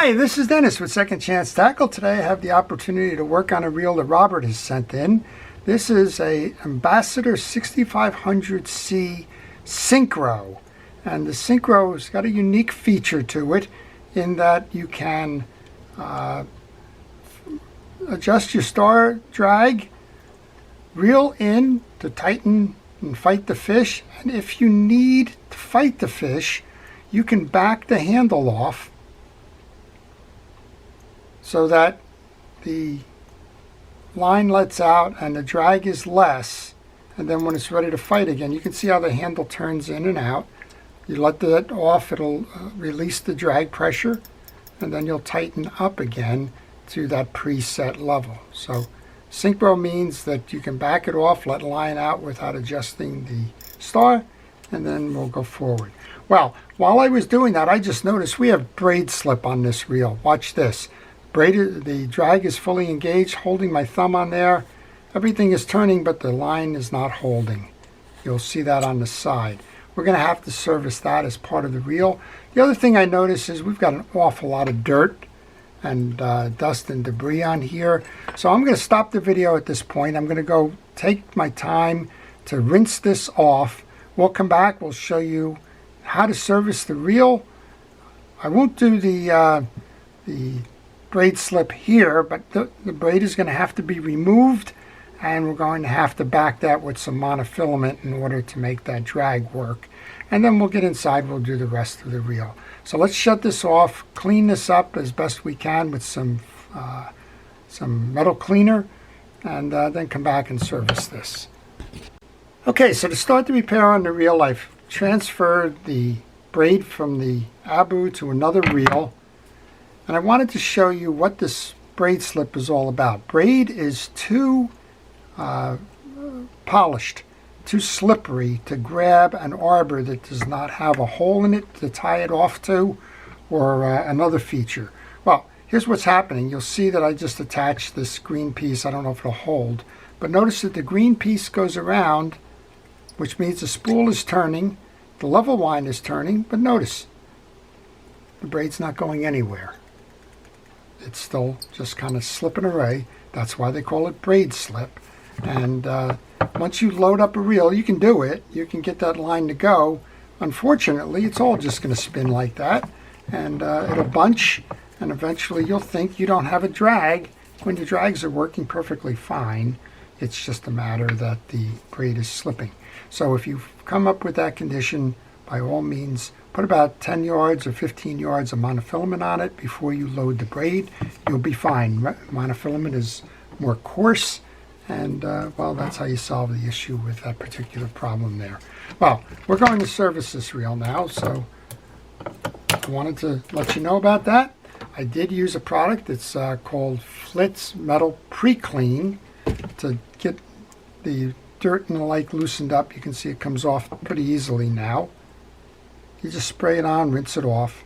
Hi, this is Dennis with Second Chance Tackle. Today I have the opportunity to work on a reel that Robert has sent in. This is a Ambassadeur 6500C Synchro. And the Synchro has got a unique feature to it in that you can adjust your star drag, reel in to tighten and fight the fish. And if you need to fight the fish, you can back the handle off so that the line lets out and the drag is less, and then when it's ready to fight again, you can see how the handle turns in and out. You let that off, it'll release the drag pressure, and then you'll tighten up again to that preset level. So Synchro means that you can back it off, let line out without adjusting the star, and then we'll go forward. Well, while I was doing that, I just noticed we have braid slip on this reel. Watch this. The drag is fully engaged, holding my thumb on there. Everything is turning, but the line is not holding. You'll see that on the side. We're going to have to service that as part of the reel. The other thing I notice is we've got an awful lot of dirt and dust and debris on here. So I'm going to stop the video at this point. I'm going to go take my time to rinse this off. We'll come back. We'll show you how to service the reel. I won't do the braid slip here, but the braid is going to have to be removed, and we're going to have to back that with some monofilament in order to make that drag work. And then we'll get inside, we'll do the rest of the reel. So let's shut this off, clean this up as best we can with some metal cleaner, and then come back and service this. Okay, so to start the repair on the reel, I've transferred the braid from the Abu to another reel. And I wanted to show you what this braid slip is all about. Braid is too polished, too slippery to grab an arbor that does not have a hole in it to tie it off to, or another feature. Well, here's what's happening. You'll see that I just attached this green piece. I don't know if it'll hold, but notice that the green piece goes around, which means the spool is turning, the level wind is turning, but notice the braid's not going anywhere. It's still just kind of slipping away. That's why they call it braid slip. And once you load up a reel, you can do it. You can get that line to go. Unfortunately, it's all just going to spin like that. And it'll bunch. And eventually you'll think you don't have a drag when your drags are working perfectly fine. It's just a matter that the braid is slipping. So if you've come up with that condition, by all means, put about 10 yards or 15 yards of monofilament on it before you load the braid. You'll be fine. Monofilament is more coarse, and well, that's how you solve the issue with that particular problem there. Well, we're going to service this reel now, so I wanted to let you know about that. I did use a product that's called Flitz Metal Pre-Clean to get the dirt and the like loosened up. You can see it comes off pretty easily now. You just spray it on, rinse it off,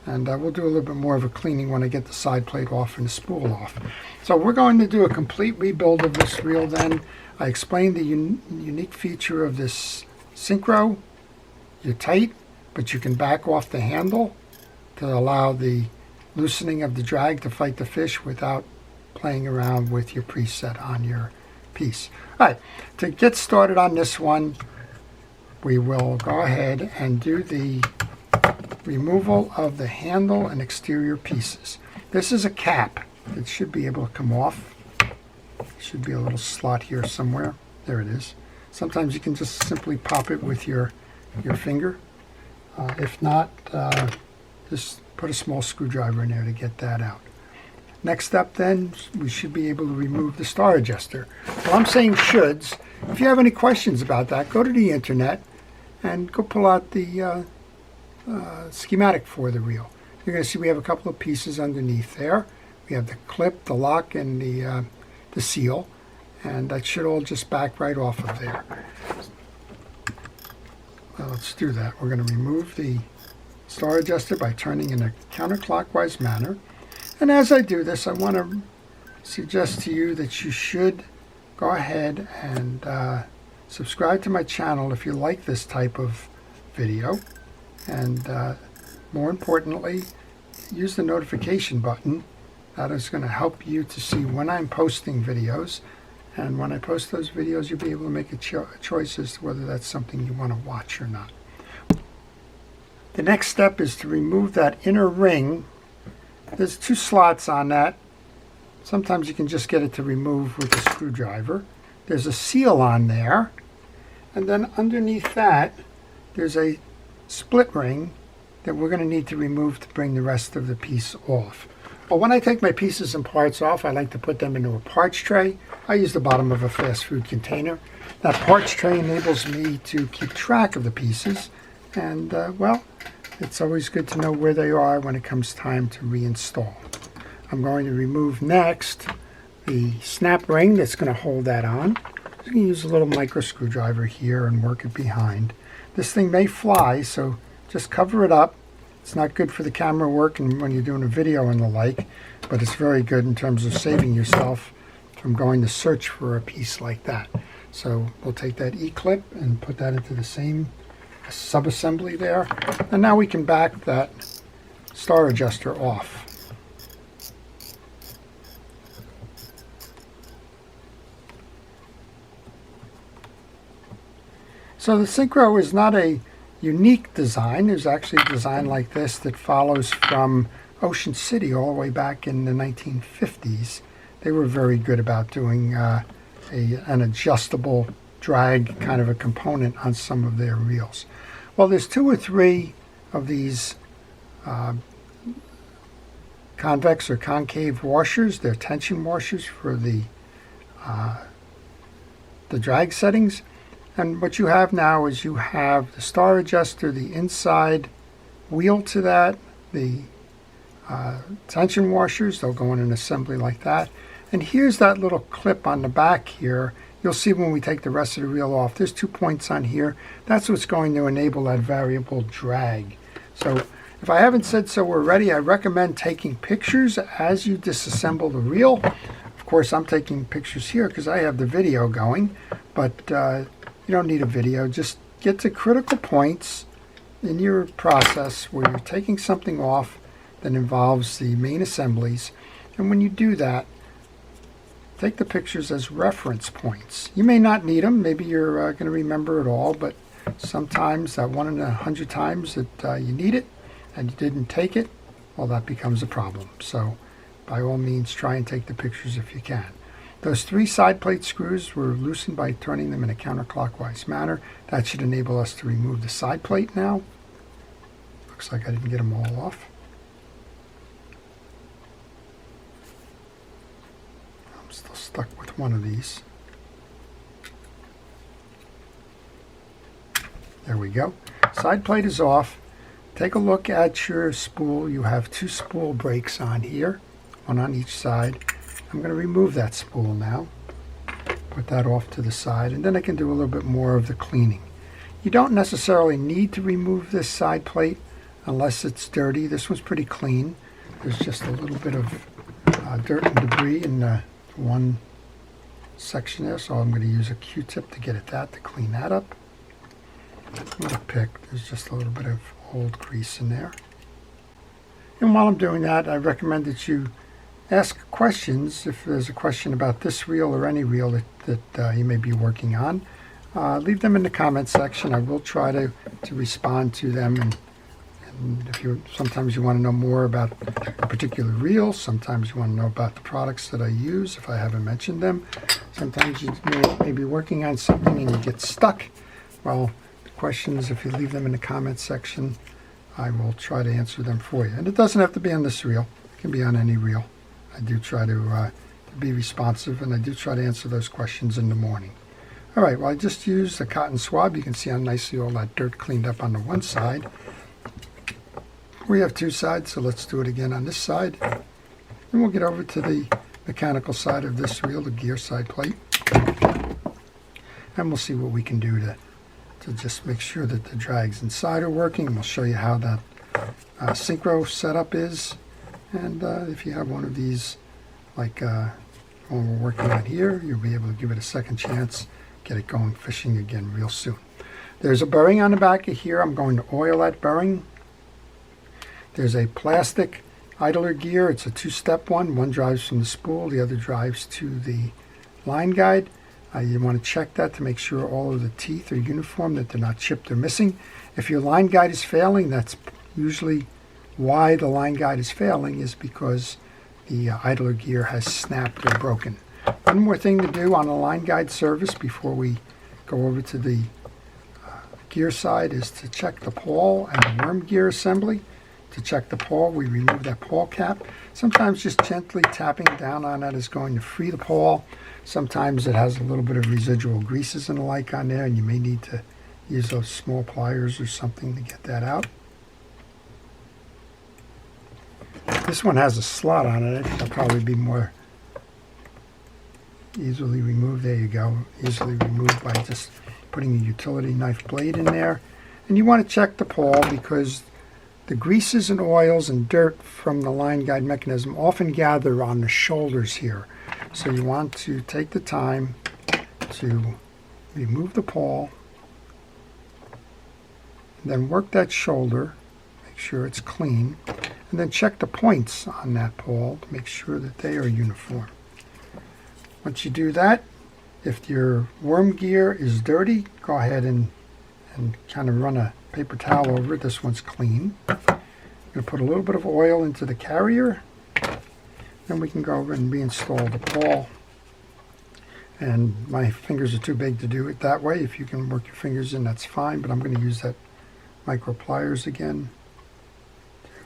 and we'll do a little bit more of a cleaning when I get the side plate off and the spool off. So we're going to do a complete rebuild of this reel then. I explained the unique feature of this Synchro. You're tight, but you can back off the handle to allow the loosening of the drag to fight the fish without playing around with your preset on your piece. All right, to get started on this one, we will go ahead and do the removal of the handle and exterior pieces. This is a cap. It should be able to come off. Should be a little slot here somewhere. There it is. Sometimes you can just simply pop it with your finger. If not, just put a small screwdriver in there to get that out. Next step then, we should be able to remove the star adjuster. Well, I'm saying shoulds. If you have any questions about that, go to the internet and go pull out the schematic for the reel. You're going to see we have a couple of pieces underneath there. We have the clip, the lock, and the seal, and that should all just back right off of there. Well, let's do that. We're going to remove the star adjuster by turning in a counterclockwise manner. And as I do this, I want to suggest to you that you should go ahead and subscribe to my channel if you like this type of video. And more importantly, use the notification button. That is going to help you to see when I'm posting videos. And when I post those videos, you'll be able to make a choice as to whether that's something you want to watch or not. The next step is to remove that inner ring. There's 2 slots on that. Sometimes you can just get it to remove with a screwdriver. There's a seal on there. And then underneath that, there's a split ring that we're going to need to remove to bring the rest of the piece off. Well, when I take my pieces and parts off, I like to put them into a parts tray. I use the bottom of a fast food container. That parts tray enables me to keep track of the pieces. And, well, it's always good to know where they are when it comes time to reinstall. I'm going to remove next the snap ring that's going to hold that on. You can use a little micro screwdriver here and work it behind. This thing may fly, so just cover it up. It's not good for the camera work and when you're doing a video and the like, but it's very good in terms of saving yourself from going to search for a piece like that. So we'll take that E-clip and put that into the same sub-assembly there. And now we can back that star adjuster off. So the Synchro is not a unique design. There's actually a design like this that follows from Ocean City all the way back in the 1950s. They were very good about doing an adjustable drag kind of a component on some of their reels. Well, there's 2 or 3 of these convex or concave washers. They're tension washers for the drag settings. And what you have now is you have the star adjuster, the inside wheel to that, the tension washers. They'll go in an assembly like that. And here's that little clip on the back here. You'll see when we take the rest of the reel off, there's 2 points on here. That's what's going to enable that variable drag. So if I haven't said so already, I recommend taking pictures as you disassemble the reel. Of course, I'm taking pictures here because I have the video going, but you don't need a video. Just get to critical points in your process where you're taking something off that involves the main assemblies. And when you do that, take the pictures as reference points. You may not need them. Maybe you're going to remember it all, but sometimes that 1 in 100 times that you need it and you didn't take it, well, that becomes a problem. So by all means, try and take the pictures if you can. Those 3 side plate screws were loosened by turning them in a counterclockwise manner. That should enable us to remove the side plate now. Looks like I didn't get them all off. I'm still stuck with one of these. There we go. Side plate is off. Take a look at your spool. You have 2 spool brakes on here, one on each side. I'm going to remove that spool now, put that off to the side, and then I can do a little bit more of the cleaning. You don't necessarily need to remove this side plate unless it's dirty. This one's pretty clean. There's just a little bit of dirt and debris in one section there, so I'm going to use a Q-tip to get at that, to clean that up. With a pick, there's just a little bit of old grease in there. And while I'm doing that, I recommend that you ask questions. If there's a question about this reel or any reel that you may be working on, leave them in the comment section. I will try to respond to them. And if sometimes you want to know more about a particular reel, sometimes you want to know about the products that I use if I haven't mentioned them. Sometimes you may be working on something and you get stuck. Well, the questions, if you leave them in the comment section, I will try to answer them for you. And it doesn't have to be on this reel. It can be on any reel. I do try to be responsive, and I do try to answer those questions in the morning. All right, well, I just used a cotton swab. You can see how nicely all that dirt cleaned up on the one side. We have 2 sides, so let's do it again on this side. Then we'll get over to the mechanical side of this reel, the gear side plate. And we'll see what we can do to just make sure that the drags inside are working. We'll show you how that Synchro setup is. And if you have one of these, like one we're working on here, you'll be able to give it a second chance, get it going fishing again real soon. There's a bearing on the back of here. I'm going to oil that bearing. There's a plastic idler gear. It's a two-step one. One drives from the spool, the other drives to the line guide. You want to check that to make sure all of the teeth are uniform, that they're not chipped or missing. If your line guide is failing, that's usually why the line guide is failing, is because the idler gear has snapped or broken. One more thing to do on a line guide service before we go over to the gear side is to check the pawl and the worm gear assembly. To check the pawl, we remove that pawl cap. Sometimes just gently tapping down on that is going to free the pawl. Sometimes it has a little bit of residual greases and the like on there, and you may need to use those small pliers or something to get that out. This one has a slot on it. It'll probably be more easily removed. There you go. Easily removed by just putting a utility knife blade in there. And you want to check the pawl because the greases and oils and dirt from the line guide mechanism often gather on the shoulders here. So you want to take the time to remove the pawl, and then work that shoulder, make sure it's clean, and then check the points on that pawl to make sure that they are uniform. Once you do that, if your worm gear is dirty, go ahead and kind of run a paper towel over it. This one's clean. I'm going to put a little bit of oil into the carrier. Then we can go over and reinstall the pawl. And my fingers are too big to do it that way. If you can work your fingers in, that's fine. But I'm going to use that micro pliers again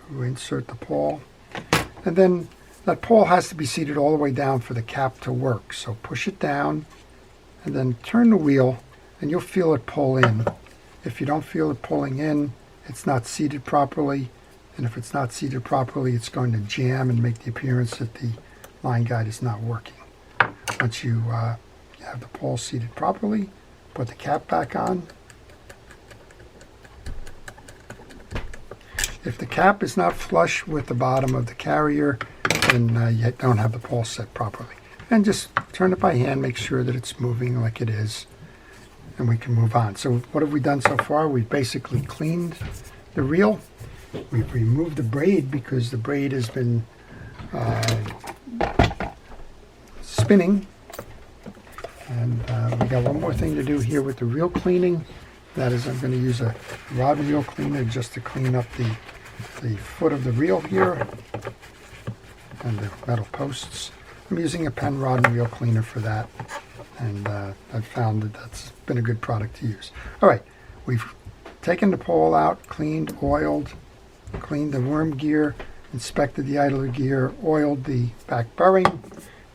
to insert the pawl. And then that pawl has to be seated all the way down for the cap to work. So push it down and then turn the wheel and you'll feel it pull in. If you don't feel it pulling in, it's not seated properly. And if it's not seated properly, it's going to jam and make the appearance that the line guide is not working. Once you have the pawl seated properly, put the cap back on. If the cap is not flush with the bottom of the carrier, then you don't have the pawl set properly. And just turn it by hand, make sure that it's moving like it is, and we can move on. So what have we done so far? We've basically cleaned the reel. We've removed the braid because the braid has been spinning. And we got one more thing to do here with the reel cleaning. That is, I'm going to use a rod reel cleaner just to clean up the foot of the reel here and the metal posts. I'm using a pen rod and reel cleaner for that, and I've found that that's been a good product to use. All right, we've taken the pawl out, cleaned, oiled, cleaned the worm gear, inspected the idler gear, oiled the back bearing.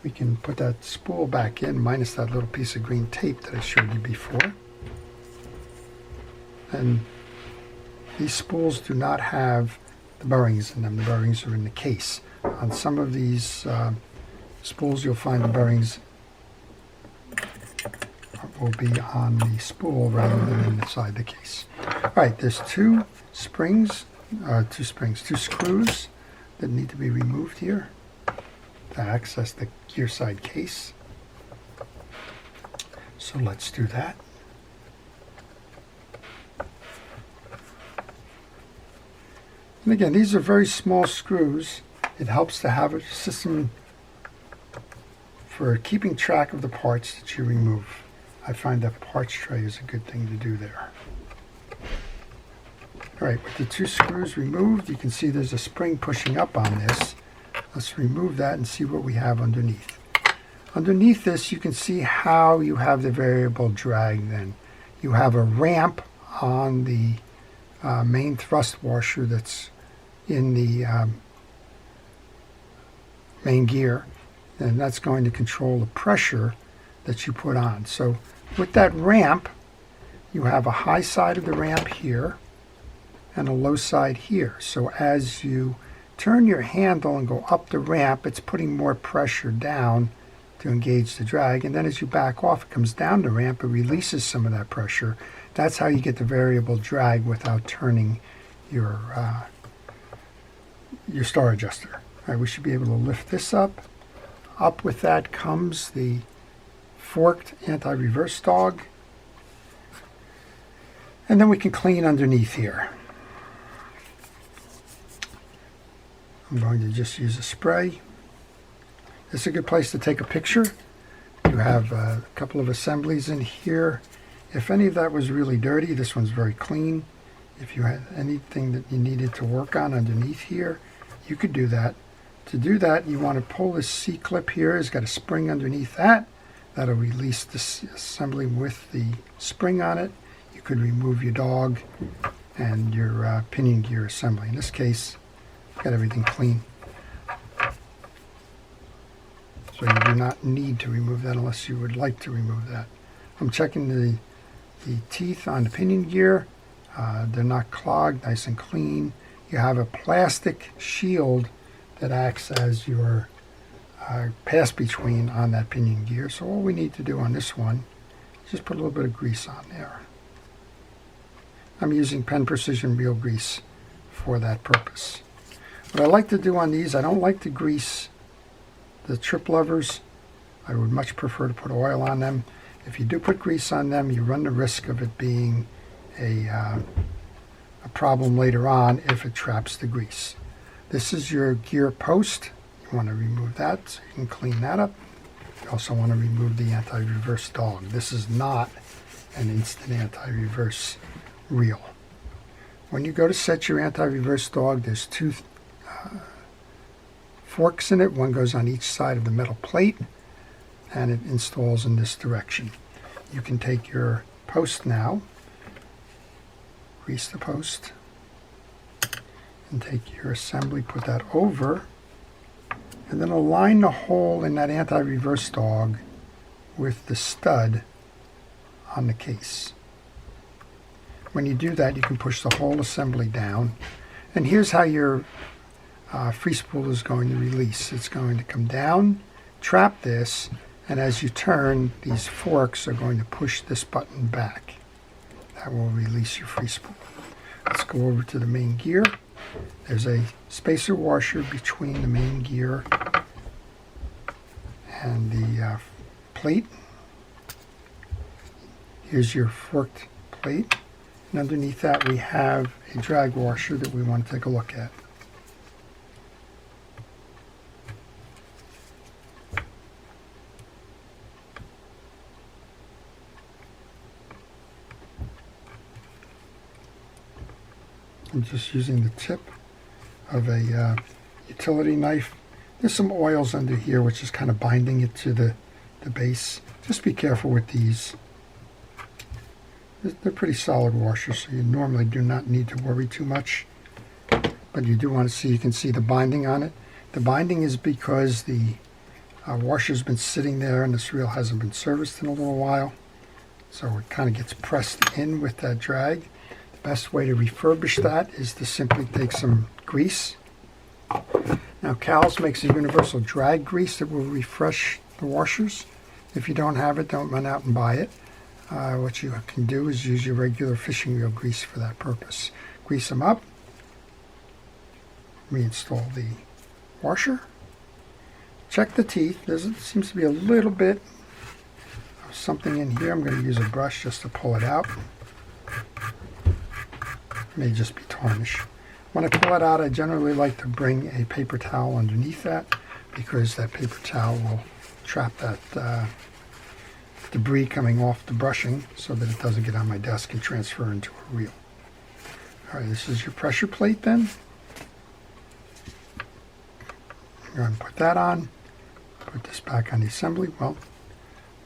We can put that spool back in, minus that little piece of green tape that I showed you before. And these spools do not have the bearings in them. The bearings are in the case. On some of these spools, you'll find the bearings will be on the spool rather than inside the case. All right, there's two screws that need to be removed here to access the gear side case. So let's do that. And again, these are very small screws. It helps to have a system for keeping track of the parts that you remove. I find that parts tray is a good thing to do there. All right, with the two screws removed, you can see there's a spring pushing up on this. Let's remove that and see what we have underneath. Underneath this, you can see how you have the variable drag then. You have a ramp on the main thrust washer that's in the main gear, and that's going to control the pressure that you put on. So with that ramp, you have a high side of the ramp here and a low side here. So as you turn your handle and go up the ramp, it's putting more pressure down to engage the drag, and then as you back off, it comes down the ramp, it releases some of that pressure. That's how you get the variable drag without turning your star adjuster. All right, we should be able to lift this up. Up with that comes the forked anti-reverse dog. And then we can clean underneath here. I'm going to just use a spray. This is a good place to take a picture. You have a couple of assemblies in here. If any of that was really dirty, this one's very clean. If you had anything that you needed to work on underneath here, you could do that. To do that, you want to pull this C-clip here. It's got a spring underneath that. That'll release this assembly with the spring on it. You could remove your dog and your pinion gear assembly. In this case, I've got everything clean. So you do not need to remove that unless you would like to remove that. I'm checking the teeth on the pinion gear. They're not clogged, nice and clean. You have a plastic shield that acts as your pass-between on that pinion gear. So all we need to do on this one is just put a little bit of grease on there. I'm using Pen Precision Real Grease for that purpose. What I like to do on these, I don't like to grease the trip levers. I would much prefer to put oil on them. If you do put grease on them, you run the risk of it being a problem later on if it traps the grease. This is your gear post. You want to remove that so you can clean that up. You also want to remove the anti-reverse dog. This is not an instant anti-reverse reel. When you go to set your anti-reverse dog, there's two forks in it. One goes on each side of the metal plate, and it installs in this direction. You can take your post now, grease the post, and take your assembly, put that over, and then align the hole in that anti-reverse dog with the stud on the case. When you do that, you can push the whole assembly down, and here's how your free spool is going to release. It's going to come down, trap this, and as you turn, these forks are going to push this button back. That will release your free spool. Let's go over to the main gear. There's a spacer washer between the main gear and the plate. Here's your forked plate. And underneath that we have a drag washer that we want to take a look at. I'm just using the tip of a utility knife. There's some oils under here which is kind of binding it to the base. Just be careful with these. They're pretty solid washers, so you normally do not need to worry too much. But you do want to see, you can see the binding on it. The binding is because the washer's been sitting there and this reel hasn't been serviced in a little while. So it kind of gets pressed in with that drag. The best way to refurbish that is to simply take some grease. Now Cal's makes a universal drag grease that will refresh the washers. If you don't have it, don't run out and buy it. What you can do is use your regular fishing reel grease for that purpose. Grease them up, reinstall the washer, check the teeth. There seems to be a little bit of something in here. I'm going to use a brush just to pull it out. It may just be tarnish. When I pull it out, I generally like to bring a paper towel underneath that because that paper towel will trap that debris coming off the brushing so that it doesn't get on my desk and transfer into a reel. Alright, this is your pressure plate then. I'm going to put that on. Put this back on the assembly. Well,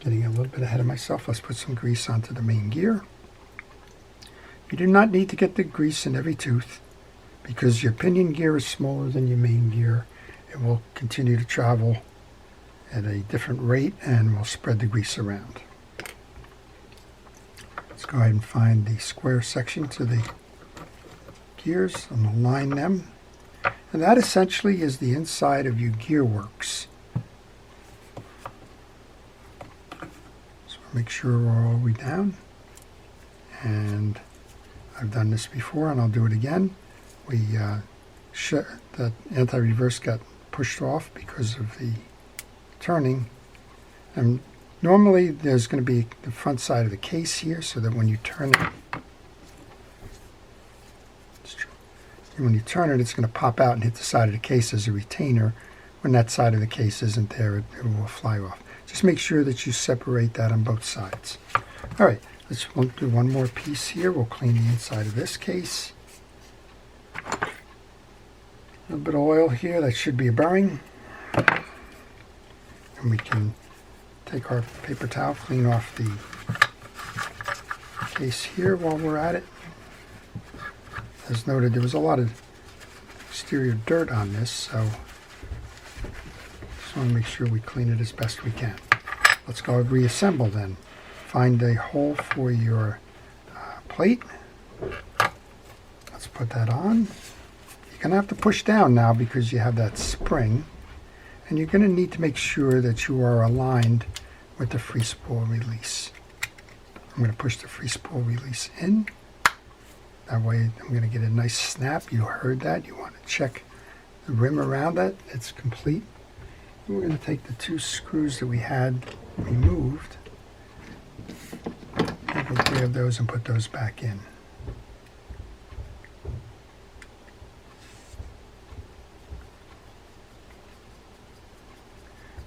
getting a little bit ahead of myself. Let's put some grease onto the main gear. You do not need to get the grease in every tooth because your pinion gear is smaller than your main gear. It will continue to travel at a different rate and will spread the grease around. Let's go ahead and find the square section to the gears and align them. And that essentially is the inside of your gear works. So make sure we're all the way down. And I've done this before and I'll do it again. That anti-reverse got pushed off because of the turning, and normally there's going to be the front side of the case here so that when you turn it, And when you turn it, it's going to pop out and hit the side of the case as a retainer. When that side of the case isn't there, it will fly off. Just make sure that you separate that on both sides. All right, let's do one more piece here. We'll clean the inside of this case. A little bit of oil here. That should be a bearing. And we can take our paper towel, clean off the case here while we're at it. As noted, there was a lot of exterior dirt on this, so just want to make sure we clean it as best we can. Let's go reassemble then. Find a hole for your plate. Let's put that on. You're going to have to push down now because you have that spring, and you're going to need to make sure that you are aligned with the free spool release. I'm going to push the free spool release in. That way I'm going to get a nice snap. You heard that. You want to check the rim around that. It's complete. We're going to take the two screws that we had removed. We can grab those and put those back in.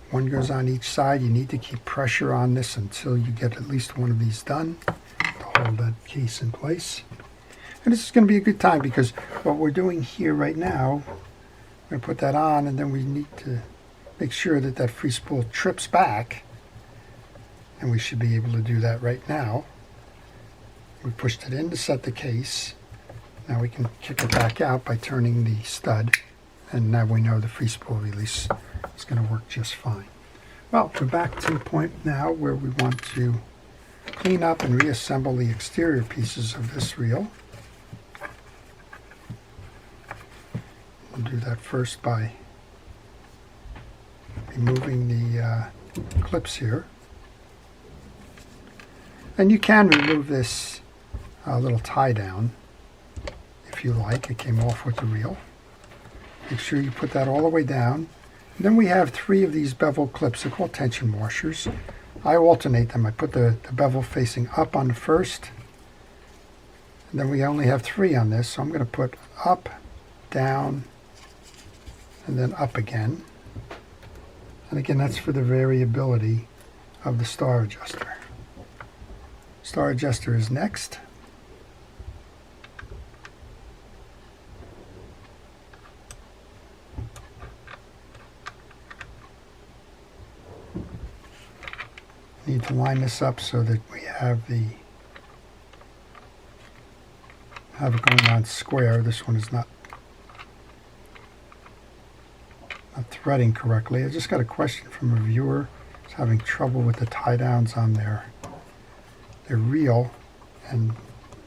One goes on each side. You need to keep pressure on this until you get at least one of these done to hold that case in place. And this is going to be a good time because what we're doing here right now, we're going to put that on, and then we need to make sure that that free spool trips back, and we should be able to do that right now. We pushed it in to set the case. Now we can kick it back out by turning the stud, and now we know the free spool release is going to work just fine. Well, we're back to the point now where we want to clean up and reassemble the exterior pieces of this reel. We'll do that first by removing the clips here. And you can remove this little tie down if you like. It came off with the reel. Make sure you put that all the way down. And then we have 3 of these bevel clips. They're called tension washers. I alternate them. I put the bevel facing up on the first. And then we only have 3 on this, so I'm going to put up, down, and then up again. And again, that's for the variability of the star adjuster. Star adjuster is next. Need to line this up so that we have it going on square. This one is not threading correctly. I just got a question from a viewer who's having trouble with the tie downs on their reel, and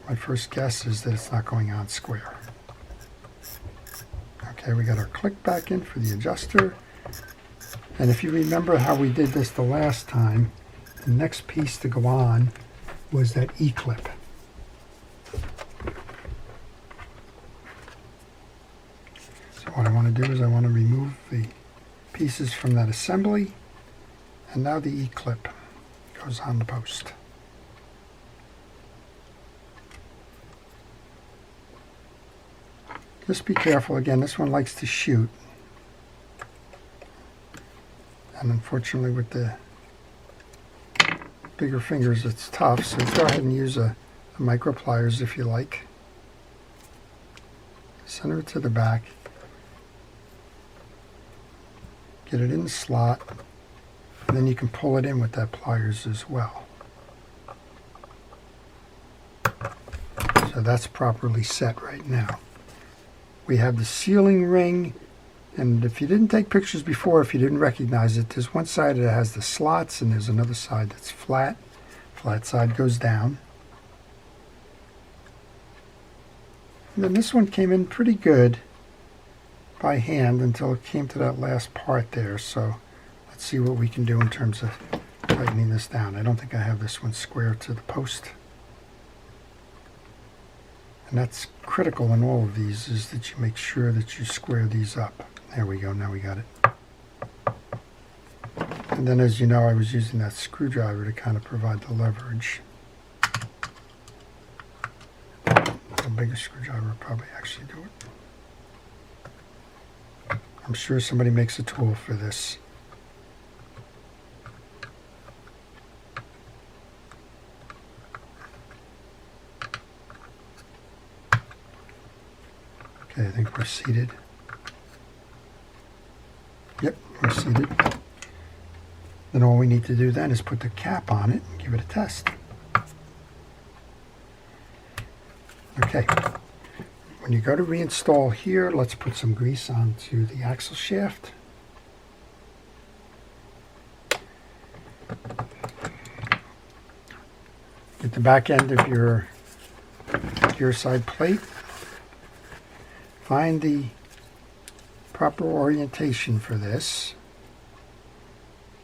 my first guess is that it's not going on square. Okay, we got our click back in for the adjuster, and if you remember how we did this the last time, the next piece to go on was that E-clip. So what I want to do is I want to remove the pieces from that assembly, and now the E-clip goes on the post. Just be careful. Again, this one likes to shoot, and unfortunately with the bigger fingers it's tough, so go ahead and use a micro pliers if you like. Center it to the back, get it in the slot, and then you can pull it in with that pliers as well. So that's properly set right now. We have the sealing ring, and if you didn't take pictures before, if you didn't recognize it, there's one side that has the slots and there's another side that's flat. Flat side goes down. And then this one came in pretty good by hand until it came to that last part there. So let's see what we can do in terms of tightening this down. I don't think I have this one square to the post. And that's critical in all of these, is that you make sure that you square these up. There we go, now we got it. And then, as you know, I was using that screwdriver to kind of provide the leverage. A bigger screwdriver would probably actually do it. I'm sure somebody makes a tool for this. Okay, I think we're seated. Yep, we're seated. Then all we need to do then is put the cap on it and give it a test. Okay, when you go to reinstall here, let's put some grease onto the axle shaft. Get the back end of your gear side plate. Find the proper orientation for this.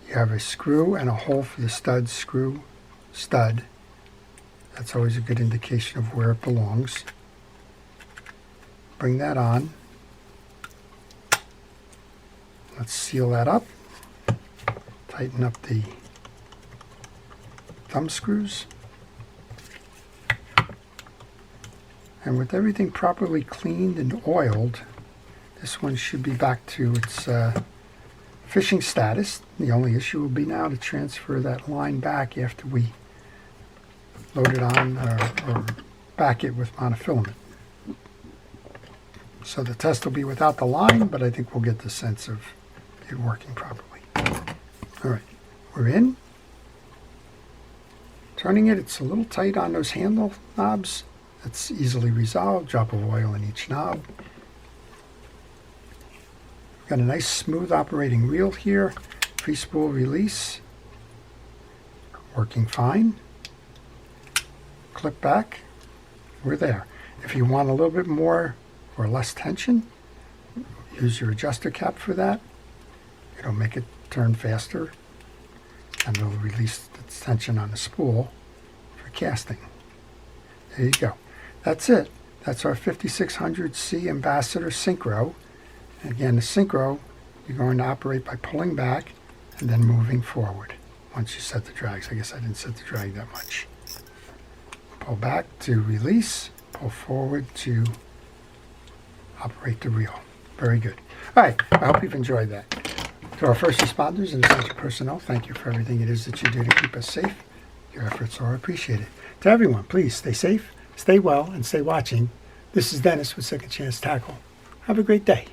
You have a screw and a hole for the stud, screw, stud. That's always a good indication of where it belongs. Bring that on. Let's seal that up. Tighten up the thumb screws. And with everything properly cleaned and oiled, this one should be back to its fishing status. The only issue will be now to transfer that line back after we load it on or back it with monofilament. So the test will be without the line, but I think we'll get the sense of it working properly. All right, we're in. Turning it, it's a little tight on those handle knobs. That's easily resolved. Drop of oil in each knob. Got a nice smooth operating reel here. Free-spool release. Working fine. Clip back. We're there. If you want a little bit more or less tension, use your adjuster cap for that. It'll make it turn faster, and it'll release the tension on the spool for casting. There you go. That's it. That's our 5600C Ambassador Synchro. And again, the Synchro, you're going to operate by pulling back and then moving forward once you set the drags. I guess I didn't set the drag that much. Pull back to release, pull forward to operate the reel. Very good. All right, I hope you've enjoyed that. To our first responders and essential personnel, thank you for everything it is that you do to keep us safe. Your efforts are appreciated. To everyone, please stay safe, stay well, and stay watching. This is Dennis with Second Chance Tackle. Have a great day.